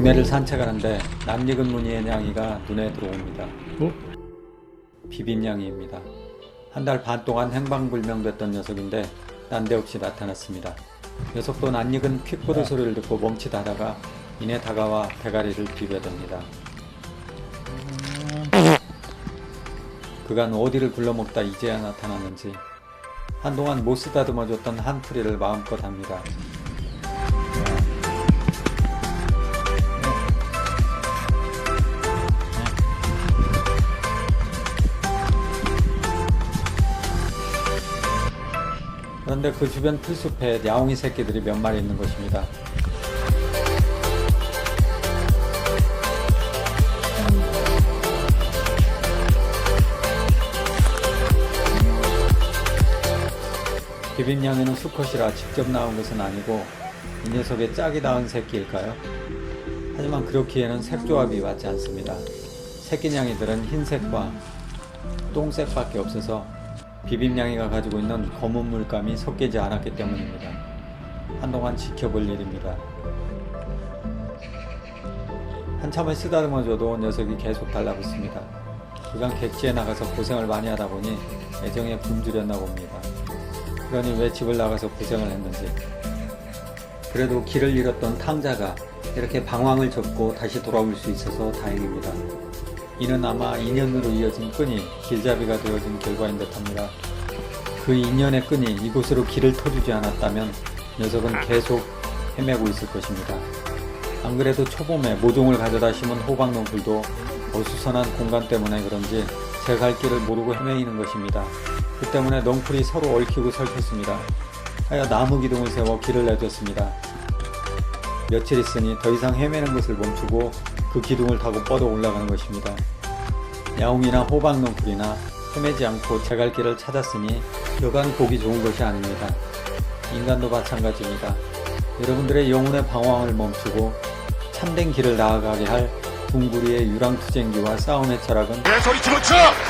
동네를 산책하는데 낯익은 무늬의 냥이가 눈에 들어옵니다. 비빔냥이입니다. 한 달 반 동안 행방불명됐던 녀석인데 난데없이 나타났습니다. 녀석도 낯익은 퀵보드 소리를 듣고 멈칫하다가 이내 다가와 대가리를 비벼댑니다. 그간 어디를 굴러먹다 이제야 나타났는지 한동안 못 쓰다듬어줬던 한풀이를 마음껏 합니다. 그런데 그 주변 풀숲에 야옹이 새끼들이 몇 마리 있는 것입니다. 비빔냥이는 수컷이라 직접 나온 것은 아니고 이 녀석의 짝이 닿은 새끼일까요? 하지만 그렇기에는 색조합이 맞지 않습니다. 새끼냥이들은 흰색과 똥색밖에 없어서 비빔냥이가 가지고 있는 검은 물감이 섞이지 않았기 때문입니다. 한동안 지켜볼 일입니다. 한참을 쓰다듬어줘도 녀석이 계속 달라붙습니다. 그간 객지에 나가서 고생을 많이 하다 보니 애정에 굶주렸나 봅니다. 그러니 왜 집을 나가서 고생을 했는지. 그래도 길을 잃었던 탕자가 이렇게 방황을 접고 다시 돌아올 수 있어서 다행입니다. 이는 아마 인연으로 이어진 끈이 길잡이가 되어진 결과인 듯합니다. 그 인연의 끈이 이곳으로 길을 터주지 않았다면 녀석은 계속 헤매고 있을 것입니다. 안 그래도 초봄에 모종을 가져다 심은 호박농풀도 어수선한 공간 때문에 그런지 제 갈 길을 모르고 헤매이는 것입니다. 그 때문에 넝풀이 서로 얽히고 설켰습니다. 하여 나무 기둥을 세워 길을 내줬습니다. 며칠 있으니 더 이상 헤매는 것을 멈추고 그 기둥을 타고 뻗어 올라가는 것입니다. 야옹이나 호박농풀이나 헤매지 않고 제 갈 길을 찾았으니 여간 보기 좋은 것이 아닙니다. 인간도 마찬가지입니다. 여러분들의 영혼의 방황을 멈추고 참된 길을 나아가게 할 둥구리의 유랑투쟁기와 싸움의 철학은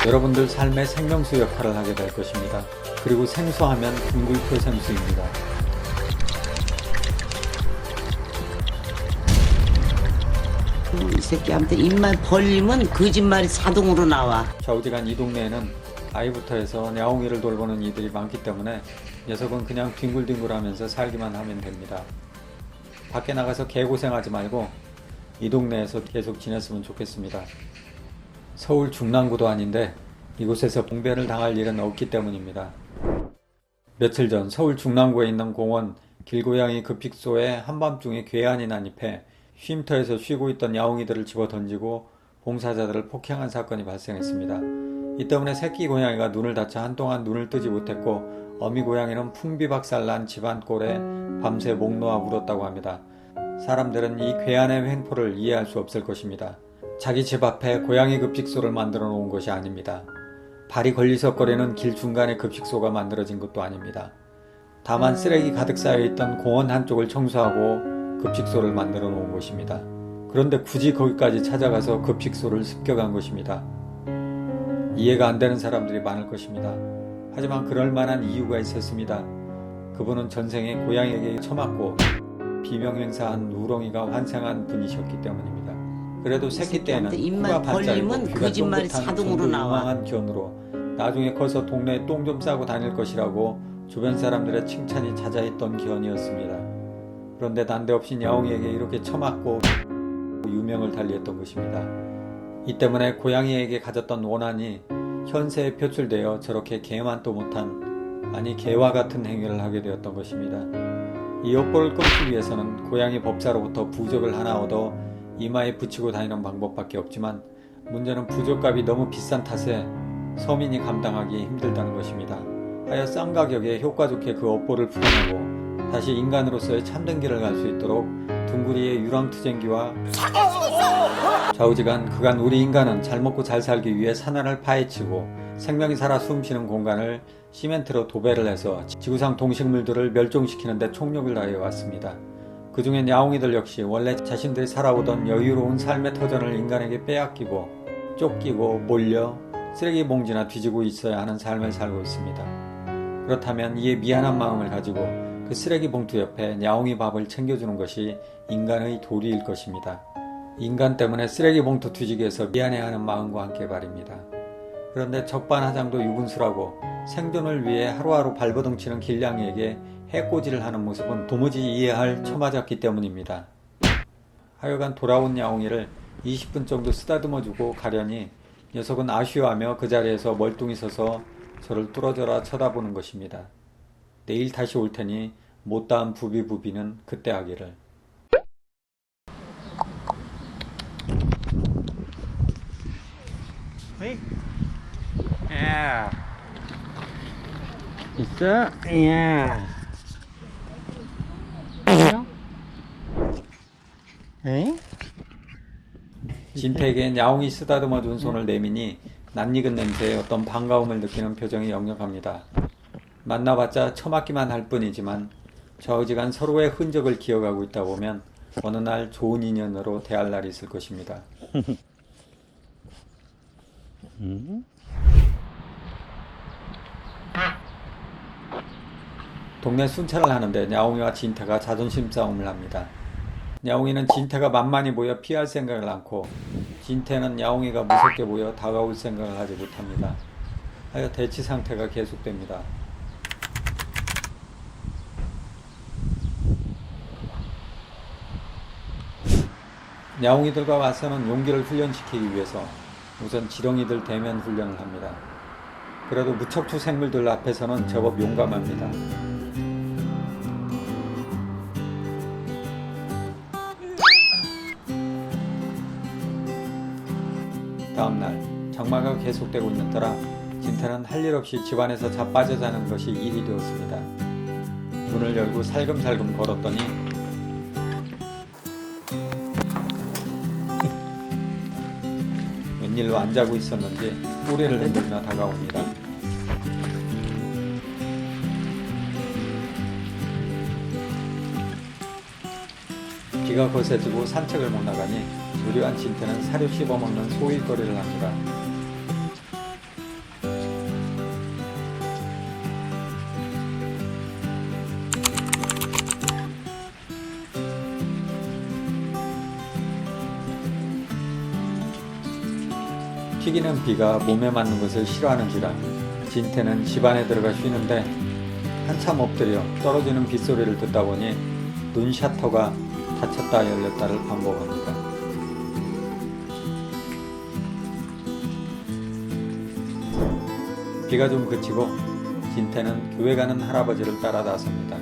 여러분들 삶의 생명수 역할을 하게 될 것입니다. 그리고 생수하면 둥글표 생수입니다. 이 새끼한테 입만 벌리면 거짓말이 자동으로 나와. 좌우지간 이 동네에는 아이부터 해서 야옹이를 돌보는 이들이 많기 때문에 녀석은 그냥 뒹굴뒹굴하면서 살기만 하면 됩니다. 밖에 나가서 개고생하지 말고 이 동네에서 계속 지냈으면 좋겠습니다. 서울 중랑구도 아닌데 이곳에서 봉변을 당할 일은 없기 때문입니다. 며칠 전 서울 중랑구에 있는 공원 길고양이 급식소에 한밤중에 괴한이 난입해 쉼터에서 쉬고 있던 야옹이들을 집어 던지고 봉사자들을 폭행한 사건이 발생했습니다. 이 때문에 새끼 고양이가 눈을 다쳐 한동안 눈을 뜨지 못했고 어미 고양이는 풍비박살난 집안 꼴에 밤새 목 놓아 울었다고 합니다. 사람들은 이 괴한의 횡포를 이해할 수 없을 것입니다. 자기 집 앞에 고양이 급식소를 만들어 놓은 것이 아닙니다. 발이 걸리석거리는 길 중간에 급식소가 만들어진 것도 아닙니다. 다만 쓰레기 가득 쌓여있던 공원 한쪽을 청소하고 급식소를 만들어 놓은 것입니다. 그런데 굳이 거기까지 찾아가서 급식소를 습격한 것입니다. 이해가 안 되는 사람들이 많을 것입니다. 하지만 그럴 만한 이유가 있었습니다. 그분은 전생에 고양이에게 처맞고 비명행사한 우렁이가 환생한 분이셨기 때문입니다. 그래도 새끼 때에는 코가 반짝이고 귀가 쫑긋한 정도 유망한 견으로 나중에 커서 동네에 똥 좀 싸고 다닐 것이라고 주변 사람들의 칭찬이 잦아있던 견이었습니다. 그런데 난데없이 야옹이에게 이렇게 처맞고 유명을 달리했던 것입니다. 이 때문에 고양이에게 가졌던 원한이 현세에 표출되어 저렇게 개만도 못한, 아니 개와 같은 행위를 하게 되었던 것입니다. 이 욕보를 끊기 위해서는 고양이 법사로부터 부적을 하나 얻어 이마에 붙이고 다니는 방법밖에 없지만 문제는 부적값이 너무 비싼 탓에 서민이 감당하기 힘들다는 것입니다. 하여 싼 가격에 효과 좋게 그 업보를 풀어내고 다시 인간으로서의 참된 길을 갈 수 있도록 둥구리의 유랑투쟁기와 좌우지간 그간 우리 인간은 잘 먹고 잘 살기 위해 산하를 파헤치고 생명이 살아 숨쉬는 공간을 시멘트로 도배를 해서 지구상 동식물들을 멸종시키는 데 총력을 다해 왔습니다. 그 중엔 야옹이들 역시 원래 자신들이 살아오던 여유로운 삶의 터전을 인간에게 빼앗기고 쫓기고 몰려 쓰레기 봉지나 뒤지고 있어야 하는 삶을 살고 있습니다. 그렇다면 이에 미안한 마음을 가지고 그 쓰레기 봉투 옆에 야옹이 밥을 챙겨주는 것이 인간의 도리일 것입니다. 인간 때문에 쓰레기 봉투 뒤지기에서 미안해하는 마음과 함께 말입니다. 그런데 적반하장도 유분수라고 생존을 위해 하루하루 발버둥치는 길냥이에게 해코지를 하는 모습은 도무지 이해할 처맞았기 때문입니다. 하여간 돌아온 야옹이를 20분 정도 쓰다듬어주고 가려니 녀석은 아쉬워하며 그 자리에서 멀뚱히 서서 저를 뚫어져라 쳐다보는 것입니다. 내일 다시 올 테니 못다한 부비부비는 그때 하기를. Hey. Yeah. 있어? Yeah. 에? 진택에겐 야옹이 쓰다듬어준 손을 내미니 낯익은 냄새에 어떤 반가움을 느끼는 표정이 역력합니다. 만나봤자 처맞기만 할 뿐이지만 저어지간 서로의 흔적을 기억하고 있다 보면 어느 날 좋은 인연으로 대할 날이 있을 것입니다. 동네 순찰을 하는데 야옹이와 진태가 자존심 싸움을 합니다. 야옹이는 진태가 만만히 보여 피할 생각을 않고 진태는 야옹이가 무섭게 보여 다가올 생각을 하지 못합니다. 하여 대치 상태가 계속됩니다. 야옹이들과 맞서는 용기를 훈련시키기 위해서 우선 지렁이들 대면 훈련을 합니다. 그래도 무척추 생물들 앞에서는 제법 용감합니다. 다음날 장마가 계속되고 있는 터라 진태는 할 일 없이 집안에서 자빠져 자는 것이 일이 되었습니다. 문을 열고 살금살금 걸었더니 웬일로 안 자고 있었는지 꼬리를 흔들며 다가옵니다. 비가 거세지고 산책을 못 나가니 무료한 진태는 사료 씹어먹는 소일거리를 합니다. 튀기는 비가 몸에 맞는 것을 싫어하는지라 진태는 집 안에 들어가 쉬는데 한참 엎드려 떨어지는 빗소리를 듣다 보니 눈 셔터가 닫혔다 열렸다를 반복합니다. 비가 좀 그치고 진태는 교회 가는 할아버지를 따라 나섭니다.